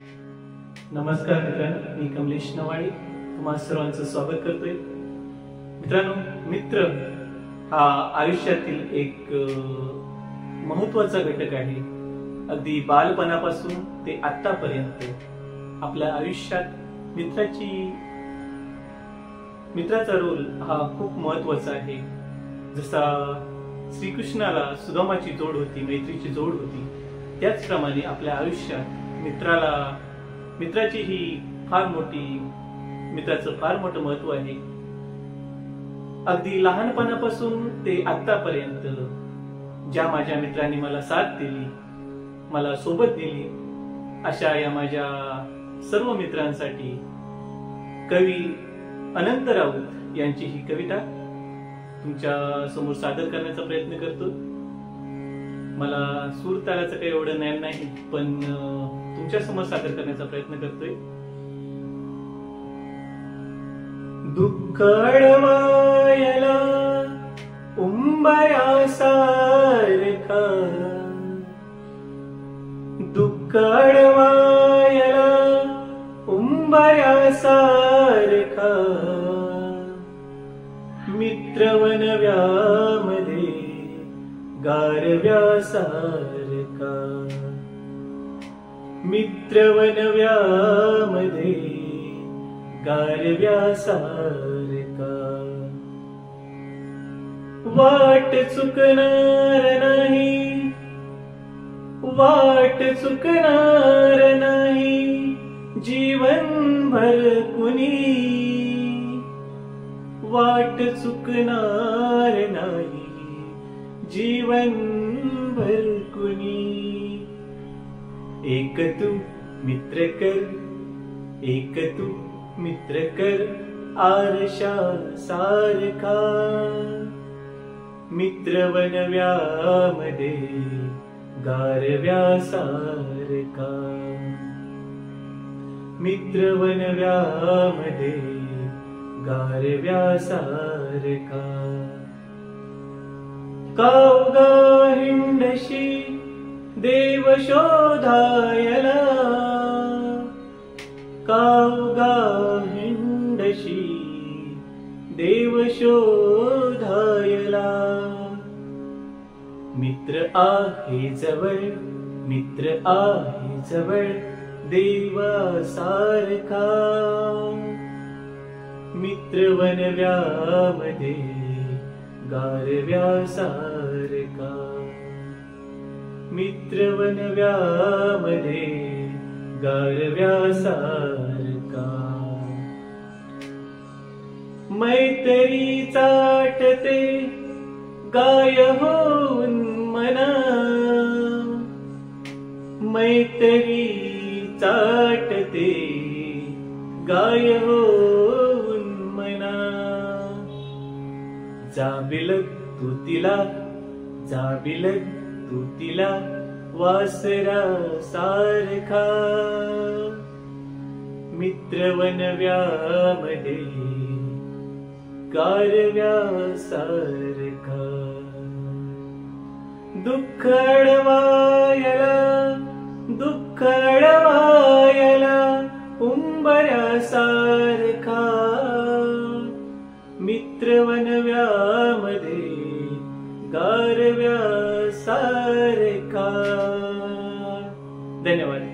नमस्कार मित्रांनो, मी कमलेश नवाळे तुम्हा सर्वांचं स्वागत करतोय। मित्रांनो, मित्र हा आयुष्यातील एक महत्त्वाचा घटक आहे। अगदी बालपणापासून ते आतापर्यंत आपल्या आयुष्यात मित्राचा रोल हा खूप महत्त्वाचा आहे। जसा श्रीकृष्णाला सुदामाची जोड होती, मैत्रीची जोड होती, त्याचप्रमाणे आपल्या आयुष्यात मित्राची ही मित्राचं फार मोठं महत्व आहे। अगदी लहानपणापासून ते आतापर्यंत ज्या माझ्या मित्रांनी मला साथ दिली, मला सोबत दिली, अशा या माझ्या सर्व मित्रांसाठी कवी अनंत राऊत यांची ही कविता तुमच्या समोर सादर करण्याचा प्रयत्न करतो। मला सूर तालाचं काही एवढं ज्ञान नाही, पण तुमच्या समोर सादर करण्याचा प्रयत्न करतोय। दुःख अडवायला उंबऱ्यासारखा, दुःख अडवायला उंबऱ्यासारखा, मित्रवनव्यामध्ये गारव्यासारखा, मित्रवनव्यामध्ये गारव्यासारखा, वाट चुकणार नाही, वाट चुकणार नाही, जीवनभर कुणी, वाट चुकणार नाही, जीवनभर कुणी। एक तू मित्र कर, एक तू मित्र कर, आरशा सारखा, मित्रवनव्यामध्ये गारव्यासारखा, मित्रवनव्यामध्ये गारव्यासारखा। कावगा हिंडशी देव शोधायला, कावगा हिंडशी देव शोधायला, मित्र आहे जवळ, मित्र आहे जवळ, देवासारखा, मित्रवनव्यामध्ये गारव्यासारखा, मित्रवनव्यामध्ये गारव्यासारखा। मैत्री चाटते गाय होऊन मना, मैत्री चाटते गाय होऊन मना, जाबिलत तू तिला, जाबिलत तू तिला, वासरा सारखा, मित्रवनव्यामध्ये गारव्यासारखा। दुःख अडवायला, दुःख अडवायला उंबऱ्यासारखा, मित्रवनव्यामध्ये गारव्यासारखा। धन्यवाद।